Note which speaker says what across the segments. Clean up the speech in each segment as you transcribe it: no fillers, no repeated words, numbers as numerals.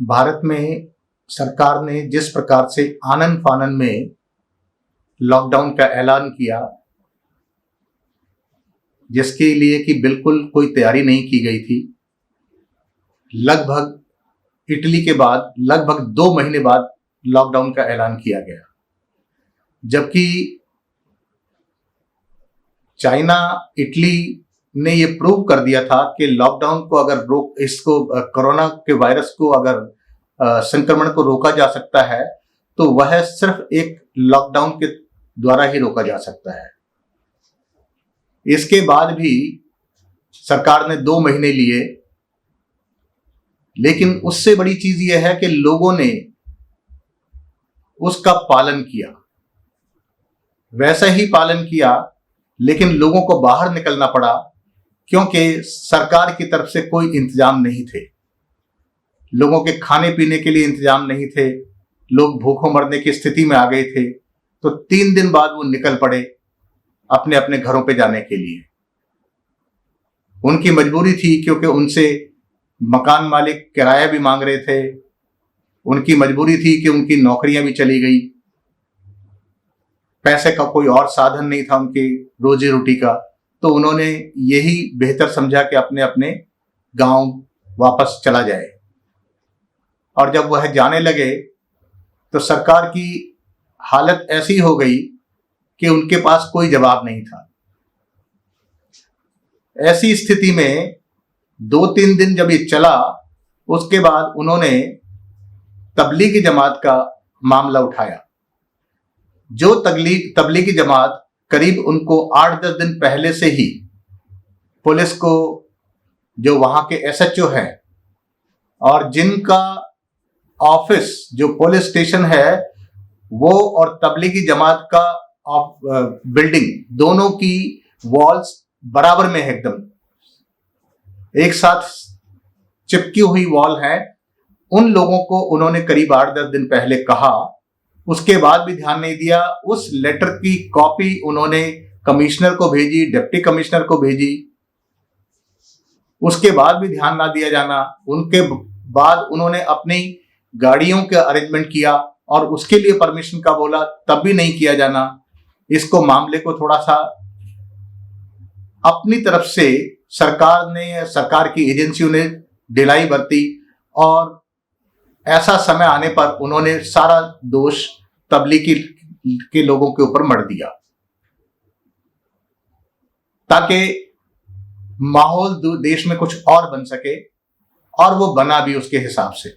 Speaker 1: भारत में सरकार ने जिस प्रकार से आनन फानन में लॉकडाउन का ऐलान किया, जिसके लिए कि बिल्कुल कोई तैयारी नहीं की गई थी, लगभग इटली के बाद लगभग 2 महीने बाद लॉकडाउन का ऐलान किया गया। जबकि चाइना, इटली ने ये प्रूव कर दिया था कि लॉकडाउन को अगर कोरोना के वायरस को अगर संक्रमण को रोका जा सकता है तो वह सिर्फ एक लॉकडाउन के द्वारा ही रोका जा सकता है। इसके बाद भी सरकार ने 2 महीने लिए, लेकिन उससे बड़ी चीज यह है कि लोगों ने उसका पालन किया। वैसा ही पालन किया, लेकिन लोगों को बाहर निकलना पड़ा क्योंकि सरकार की तरफ से कोई इंतजाम नहीं थे। लोगों के खाने पीने के लिए इंतजाम नहीं थे, लोग भूखों मरने की स्थिति में आ गए थे। तो 3 दिन बाद वो निकल पड़े अपने अपने घरों पे जाने के लिए। उनकी मजबूरी थी क्योंकि उनसे मकान मालिक किराया भी मांग रहे थे। उनकी मजबूरी थी कि उनकी नौकरियां भी चली गई, पैसे का कोई और साधन नहीं था उनकी रोजी रोटी का। तो उन्होंने यही बेहतर समझा कि अपने अपने गांव वापस चला जाए। और जब वह जाने लगे तो सरकार की हालत ऐसी हो गई कि उनके पास कोई जवाब नहीं था। ऐसी स्थिति में 2-3 दिन जब ये चला, उसके बाद उन्होंने तबलीगी जमात का मामला उठाया। जो तबलीगी जमात करीब उनको 8-10 दिन पहले से ही पुलिस को, जो वहां के एसएचओ हैं और जिनका ऑफिस जो पुलिस स्टेशन है वो और तबलीगी जमात का बिल्डिंग, दोनों की वॉल्स बराबर में है, एकदम एक साथ चिपकी हुई वॉल है। उन लोगों को उन्होंने करीब 8-10 दिन पहले कहा, उसके बाद भी ध्यान नहीं दिया। उस लेटर की कॉपी उन्होंने कमिश्नर को भेजी, डिप्टी कमिश्नर को भेजी, उसके बाद भी ध्यान ना दिया जाना। उनके बाद उन्होंने अपनी गाड़ियों का अरेंजमेंट किया और उसके लिए परमिशन का बोला, तब भी नहीं किया जाना। इसको मामले को थोड़ा सा अपनी तरफ से सरकार की एजेंसियों ने ढिलाई बरती और ऐसा समय आने पर उन्होंने सारा दोष तबलीगी के लोगों के ऊपर मढ़ दिया, ताकि माहौल देश में कुछ और बन सके। और वो बना भी उसके हिसाब से,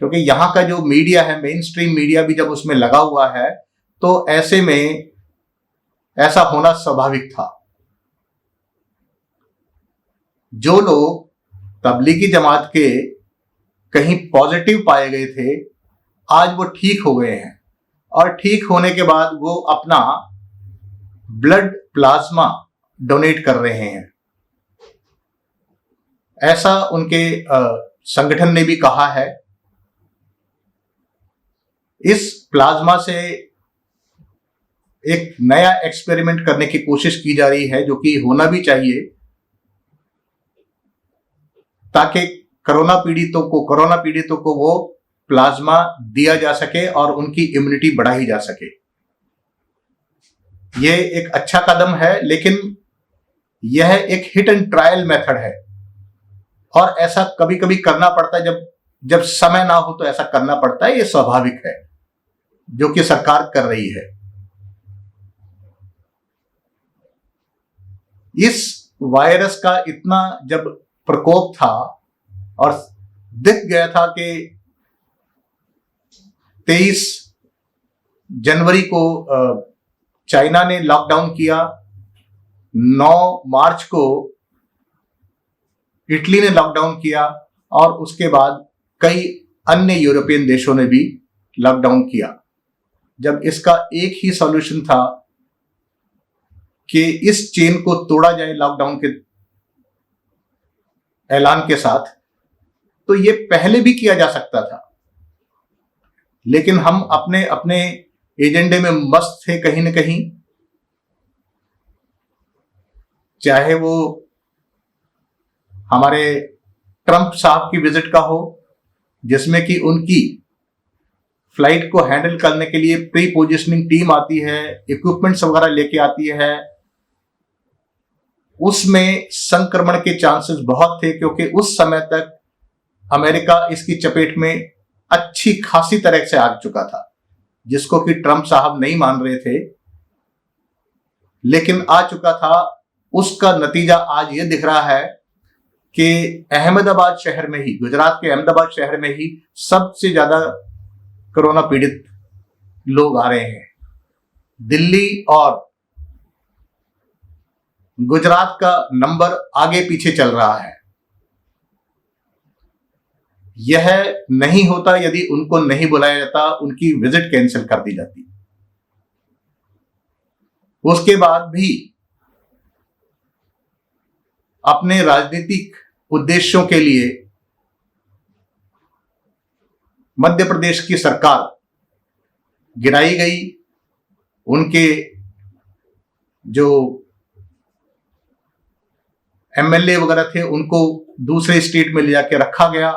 Speaker 1: क्योंकि यहाँ का जो मीडिया है, मेन स्ट्रीम मीडिया भी जब उसमें लगा हुआ है, तो ऐसे में ऐसा होना स्वाभाविक था। जो लोग तबलीगी जमात के कहीं पॉजिटिव पाए गए थे, आज वो ठीक हो गए हैं और ठीक होने के बाद वो अपना ब्लड प्लाज्मा डोनेट कर रहे हैं। ऐसा उनके संगठन ने भी कहा है। इस प्लाज्मा से एक नया एक्सपेरिमेंट करने की कोशिश की जा रही है, जो कि होना भी चाहिए, ताकि कोरोना पीड़ितों को वो प्लाज्मा दिया जा सके और उनकी इम्यूनिटी बढ़ाई जा सके। ये एक अच्छा कदम है, लेकिन यह एक हिट एंड ट्रायल मेथड है और ऐसा कभी कभी करना पड़ता है। जब समय ना हो तो ऐसा करना पड़ता है, ये स्वाभाविक है, जो कि सरकार कर रही है। इस वायरस का इतना जब प्रकोप था और दिख गया था कि 23 जनवरी को चाइना ने लॉकडाउन किया, 9 मार्च को इटली ने लॉकडाउन किया और उसके बाद कई अन्य यूरोपियन देशों ने भी लॉकडाउन किया। जब इसका एक ही सॉल्यूशन था कि इस चेन को तोड़ा जाए लॉकडाउन के ऐलान के साथ, तो ये पहले भी किया जा सकता था, लेकिन हम अपने अपने एजेंडे में मस्त थे कहीं ना कहीं। चाहे वो हमारे ट्रंप साहब की विजिट का हो, जिसमें कि उनकी फ्लाइट को हैंडल करने के लिए प्री पोजिशनिंग टीम आती है, इक्विपमेंट्स वगैरह लेके आती है, उसमें संक्रमण के चांसेस बहुत थे, क्योंकि उस समय तक अमेरिका इसकी चपेट में अच्छी खासी तरह से आ चुका था, जिसको कि ट्रंप साहब नहीं मान रहे थे, लेकिन आ चुका था। उसका नतीजा आज ये दिख रहा है कि अहमदाबाद शहर में ही, गुजरात के अहमदाबाद शहर में ही सबसे ज्यादा कोरोना पीड़ित लोग आ रहे हैं। दिल्ली और गुजरात का नंबर आगे पीछे चल रहा है। यह नहीं होता यदि उनको नहीं बुलाया जाता, उनकी विजिट कैंसिल कर दी जाती। उसके बाद भी अपने राजनीतिक उद्देश्यों के लिए मध्य प्रदेश की सरकार गिराई गई। उनके जो एमएलए वगैरह थे उनको दूसरे स्टेट में ले जाके रखा गया,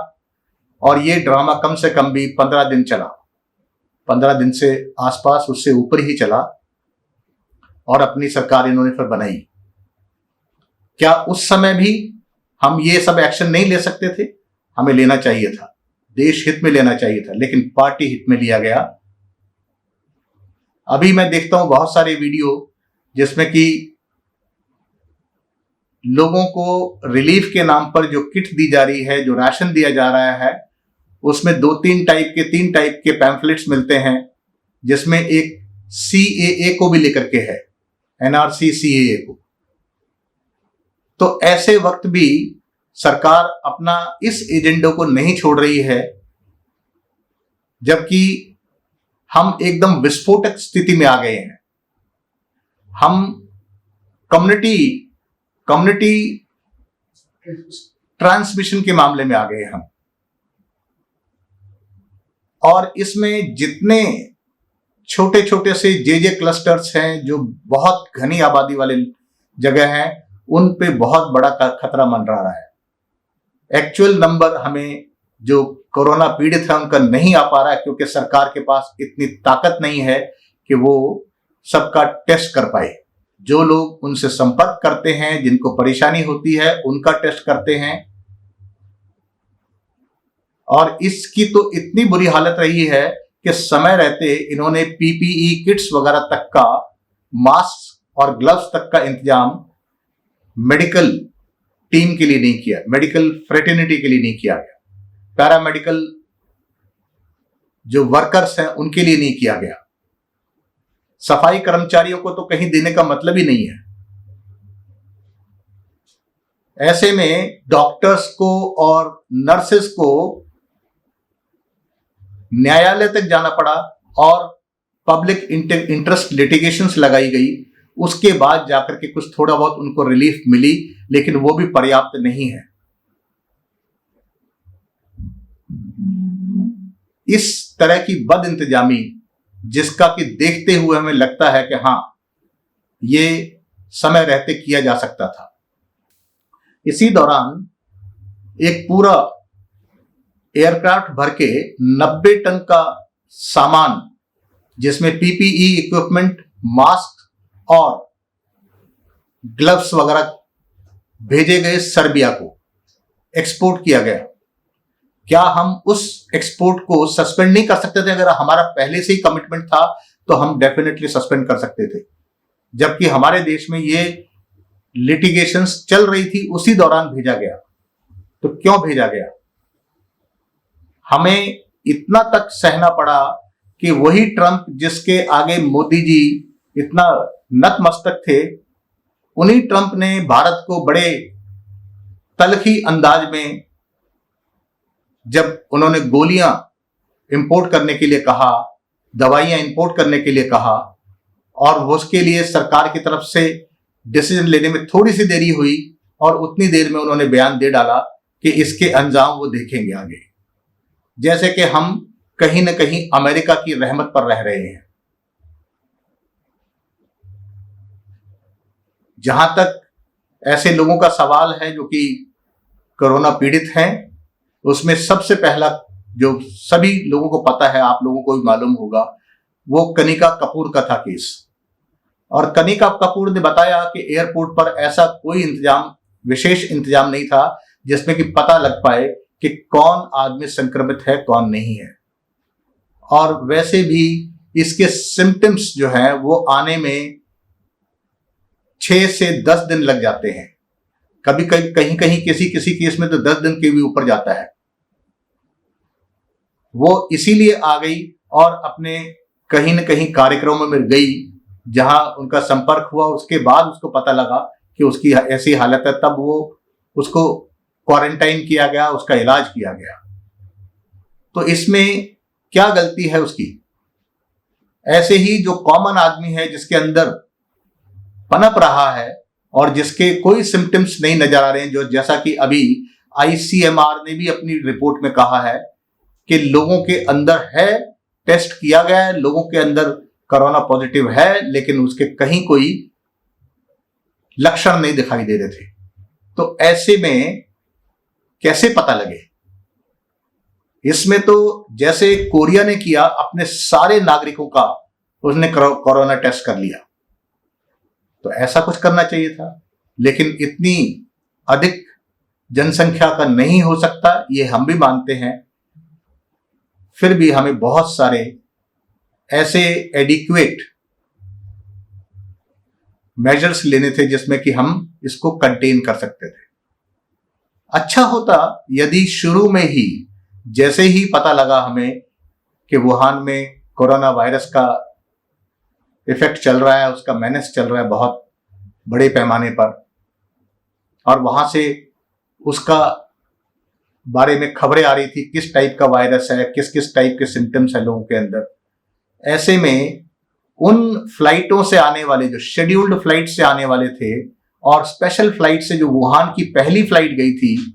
Speaker 1: और ये ड्रामा कम से कम भी 15 दिन चला, 15 दिन से आसपास, उससे ऊपर ही चला, और अपनी सरकार इन्होंने फिर बनाई। क्या उस समय भी हम ये सब एक्शन नहीं ले सकते थे? हमें लेना चाहिए था, देश हित में लेना चाहिए था, लेकिन पार्टी हित में लिया गया। अभी मैं देखता हूं बहुत सारे वीडियो जिसमें कि लोगों को रिलीफ के नाम पर जो किट दी जा रही है, जो राशन दिया जा रहा है, उसमें 3 टाइप के पैम्फलेट्स मिलते हैं, जिसमें एक CAA को भी लेकर के है, NRC CAA को। तो ऐसे वक्त भी सरकार अपना इस एजेंडे को नहीं छोड़ रही है, जबकि हम एकदम विस्फोटक स्थिति में आ गए हैं। हम कम्युनिटी ट्रांसमिशन के मामले में आ गए हम, और इसमें जितने छोटे छोटे से जे क्लस्टर्स हैं, जो बहुत घनी आबादी वाले जगह हैं, उन पे बहुत बड़ा खतरा मंडरा रहा है। एक्चुअल नंबर हमें जो कोरोना पीड़ित है उनका नहीं आ पा रहा है, क्योंकि सरकार के पास इतनी ताकत नहीं है कि वो सबका टेस्ट कर पाए। जो लोग उनसे संपर्क करते हैं, जिनको परेशानी होती है, उनका टेस्ट करते हैं। और इसकी तो इतनी बुरी हालत रही है कि समय रहते इन्होंने PPE किट्स वगैरह तक का, मास्क और ग्लव्स तक का इंतजाम मेडिकल टीम के लिए नहीं किया, मेडिकल फ्रेटर्निटी के लिए नहीं किया गया, पैरामेडिकल जो वर्कर्स हैं उनके लिए नहीं किया गया। सफाई कर्मचारियों को तो कहीं देने का मतलब ही नहीं है। ऐसे में डॉक्टर्स को और नर्सेस को न्यायालय तक जाना पड़ा, और पब्लिक इंटरेस्ट लिटिगेशंस लगाई गई। उसके बाद जाकर के कुछ थोड़ा बहुत उनको रिलीफ मिली, लेकिन वो भी पर्याप्त नहीं है। इस तरह की बद इंतजामी, जिसका कि देखते हुए हमें लगता है कि हाँ, ये समय रहते किया जा सकता था। इसी दौरान एक पूरा एयरक्राफ्ट भर के 90 टन का सामान, जिसमें PPE इक्विपमेंट, मास्क और ग्लव्स वगैरह भेजे गए सर्बिया को, एक्सपोर्ट किया गया। क्या हम उस एक्सपोर्ट को सस्पेंड नहीं कर सकते थे? अगर हमारा पहले से ही कमिटमेंट था तो हम डेफिनेटली सस्पेंड कर सकते थे। जबकि हमारे देश में ये लिटिगेशंस चल रही थी, उसी दौरान भेजा गया। तो क्यों भेजा गया? हमें इतना तक सहना पड़ा कि वही ट्रंप जिसके आगे मोदी जी इतना नतमस्तक थे, उन्हीं ट्रंप ने भारत को बड़े तलखी अंदाज में, जब उन्होंने गोलियां इंपोर्ट करने के लिए कहा, दवाइयां इंपोर्ट करने के लिए कहा, और उसके लिए सरकार की तरफ से डिसीजन लेने में थोड़ी सी देरी हुई, और उतनी देर में उन्होंने बयान दे डाला कि इसके अंजाम वो देखेंगे आगे। जैसे कि हम कहीं ना कहीं अमेरिका की रहमत पर रह रहे हैं। जहां तक ऐसे लोगों का सवाल है जो कि कोरोना पीड़ित हैं, उसमें सबसे पहला जो सभी लोगों को पता है, आप लोगों को भी मालूम होगा, वो कनिका कपूर का था केस। और कनिका कपूर ने बताया कि एयरपोर्ट पर ऐसा कोई विशेष इंतजाम नहीं था जिसमें कि पता लग पाए कि कौन आदमी संक्रमित है कौन नहीं है। और वैसे भी इसके सिम्टम्स जो हैं वो आने में 6 से 10 दिन लग जाते हैं, कभी कहीं कहीं किसी केस में तो 10 दिन के भी ऊपर जाता है। वो इसीलिए आ गई और अपने कहीं न कहीं कार्यक्रमों में गई जहां उनका संपर्क हुआ। उसके बाद उसको पता लगा कि उसकी ऐसी हालत है, तब वो उसको क्वारंटाइन किया गया, उसका इलाज किया गया। तो इसमें क्या गलती है उसकी? ऐसे ही जो कॉमन आदमी है जिसके अंदर पनप रहा है और जिसके कोई सिम्टम्स नहीं नजर आ रहे हैं, जो जैसा कि अभी ICMR ने भी अपनी रिपोर्ट में कहा है कि लोगों के अंदर है, टेस्ट किया गया है, लोगों के अंदर कोरोना पॉजिटिव है, लेकिन उसके कहीं कोई लक्षण नहीं दिखाई दे रहे थे। तो ऐसे में कैसे पता लगे? इसमें तो जैसे कोरिया ने किया, अपने सारे नागरिकों का उसने कोरोना टेस्ट कर लिया, तो ऐसा कुछ करना चाहिए था। लेकिन इतनी अधिक जनसंख्या का नहीं हो सकता, ये हम भी मानते हैं। फिर भी हमें बहुत सारे ऐसे एडिक्वेट मेजर्स लेने थे जिसमें कि हम इसको कंटेन कर सकते थे। अच्छा होता यदि शुरू में ही, जैसे ही पता लगा हमें कि वुहान में कोरोना वायरस का इफेक्ट चल रहा है, उसका मेनेस चल रहा है बहुत बड़े पैमाने पर, और वहां से उसका बारे में खबरें आ रही थी, किस टाइप का वायरस है, किस किस टाइप के सिम्टम्स है लोगों के अंदर। ऐसे में उन फ्लाइटों से आने वाले, जो शेड्यूल्ड फ्लाइट से आने वाले थे और स्पेशल फ्लाइट से जो वुहान की पहली फ्लाइट गई थी,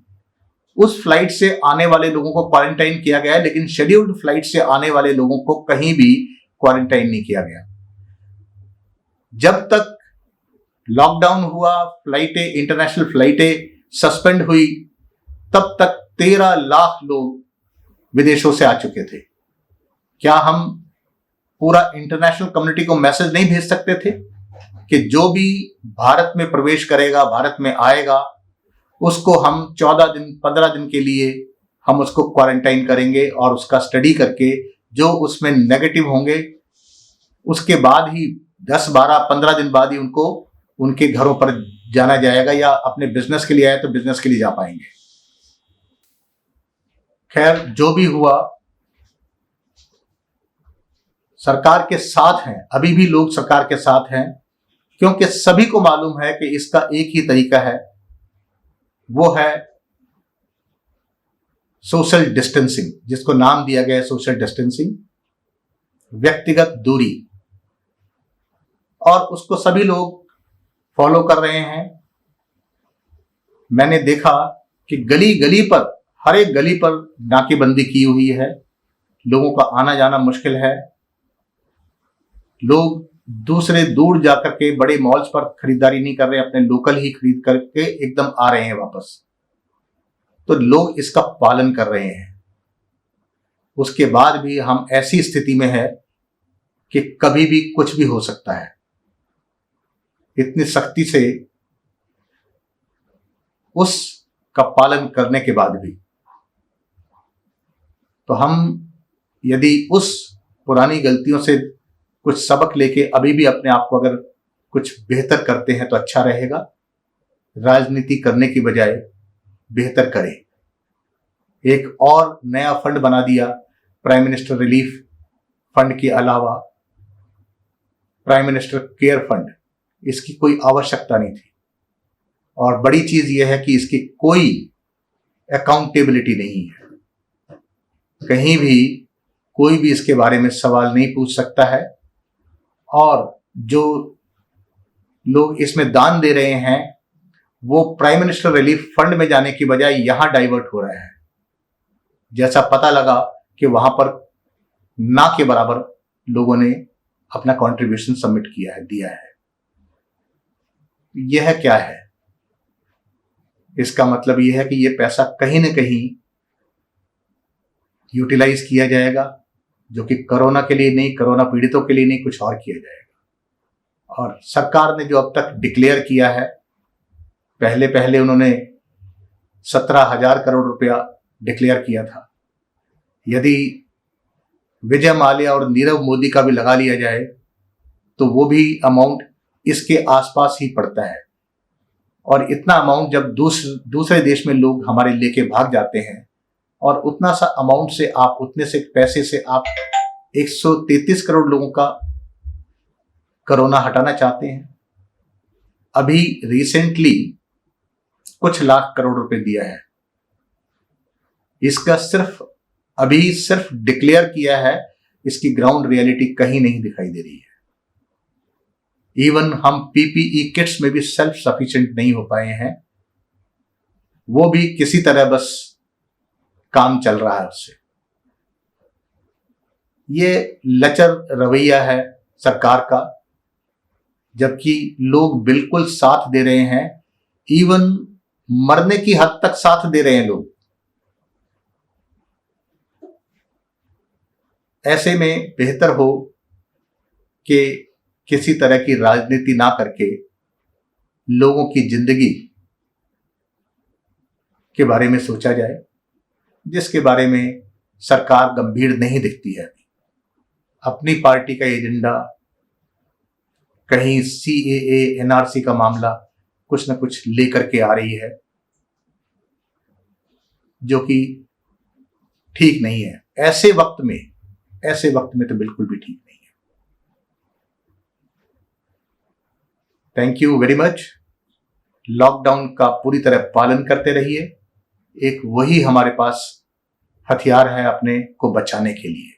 Speaker 1: उस फ्लाइट से आने वाले लोगों को क्वारंटाइन किया गया है, लेकिन शेड्यूल्ड फ्लाइट से आने वाले लोगों को कहीं भी क्वारंटाइन नहीं किया गया। जब तक लॉकडाउन हुआ, फ्लाइटें, इंटरनेशनल फ्लाइटें सस्पेंड हुई, तब तक 13 लाख लोग विदेशों से आ चुके थे। क्या हम पूरा इंटरनेशनल कम्युनिटी को मैसेज नहीं भेज सकते थे कि जो भी भारत में प्रवेश करेगा, भारत में आएगा, उसको हम 14 दिन 15 दिन के लिए हम उसको क्वारंटाइन करेंगे और उसका स्टडी करके जो उसमें नेगेटिव होंगे उसके बाद ही 10, 12, 15 दिन बाद ही उनको उनके घरों पर जाना जाएगा, या अपने बिजनेस के लिए आए तो बिजनेस के लिए जा पाएंगे। खैर, जो भी हुआ, सरकार के साथ हैं, अभी भी लोग सरकार के साथ हैं, क्योंकि सभी को मालूम है कि इसका एक ही तरीका है, वो है सोशल डिस्टेंसिंग, जिसको नाम दिया गया है सोशल डिस्टेंसिंग, व्यक्तिगत दूरी, और उसको सभी लोग फॉलो कर रहे हैं। मैंने देखा कि गली गली पर, हर एक गली पर नाकेबंदी की हुई है, लोगों का आना जाना मुश्किल है। लोग दूसरे दूर जाकर के बड़े मॉल्स पर खरीदारी नहीं कर रहे, अपने लोकल ही खरीद करके एकदम आ रहे हैं वापस। तो लोग इसका पालन कर रहे हैं। उसके बाद भी हम ऐसी स्थिति में है कि कभी भी कुछ भी हो सकता है। इतनी सख्ती से उसका पालन करने के बाद भी, तो हम यदि उस पुरानी गलतियों से कुछ सबक लेके अभी भी अपने आप को अगर कुछ बेहतर करते हैं तो अच्छा रहेगा। राजनीति करने की बजाय बेहतर करें। एक और नया फंड बना दिया, प्राइम मिनिस्टर रिलीफ फंड के अलावा प्राइम मिनिस्टर केयर फंड, इसकी कोई आवश्यकता नहीं थी। और बड़ी चीज यह है कि इसकी कोई अकाउंटेबिलिटी नहीं है, कहीं भी कोई भी इसके बारे में सवाल नहीं पूछ सकता है। और जो लोग इसमें दान दे रहे हैं वो प्राइम मिनिस्टर रिलीफ फंड में जाने की बजाय यहां डाइवर्ट हो रहा है। जैसा पता लगा कि वहां पर ना के बराबर लोगों ने अपना कंट्रीब्यूशन सबमिट किया है, दिया है। यह क्या है? इसका मतलब यह है कि यह पैसा कहीं ना कहीं यूटिलाइज किया जाएगा, जो कि कोरोना के लिए नहीं, कोरोना पीड़ितों के लिए नहीं, कुछ और किया जाएगा। और सरकार ने जो अब तक डिक्लेयर किया है, पहले उन्होंने 17,000 करोड़ रुपया डिक्लेयर किया था। यदि विजय माल्या और नीरव मोदी का भी लगा लिया जाए तो वो भी अमाउंट इसके आसपास ही पड़ता है। और इतना अमाउंट जब दूसरे देश में लोग हमारे लेके भाग जाते हैं, और उतना सा अमाउंट से आप, उतने से पैसे से आप 133 करोड़ लोगों का कोरोना हटाना चाहते हैं। अभी रिसेंटली कुछ लाख करोड़ रुपए दिया है, इसका सिर्फ डिक्लेयर किया है, इसकी ग्राउंड रियलिटी कहीं नहीं दिखाई दे रही है। इवन हम पीपीई किट्स में भी सेल्फ सफिशिएंट नहीं हो पाए हैं, वो भी किसी तरह बस काम चल रहा है उससे। ये लचर रवैया है सरकार का, जबकि लोग बिल्कुल साथ दे रहे हैं, इवन मरने की हद तक साथ दे रहे हैं लोग। ऐसे में बेहतर हो कि किसी तरह की राजनीति ना करके लोगों की जिंदगी के बारे में सोचा जाए, जिसके बारे में सरकार गंभीर नहीं दिखती है। अपनी पार्टी का एजेंडा, कहीं सीएए एनआरसी का मामला कुछ न कुछ लेकर के आ रही है, जो कि ठीक नहीं है। ऐसे वक्त में तो बिल्कुल भी ठीक नहीं है। Thank you very much. Lockdown का पूरी तरह पालन करते रहिए। एक वही हमारे पास हथियार है अपने को बचाने के लिए।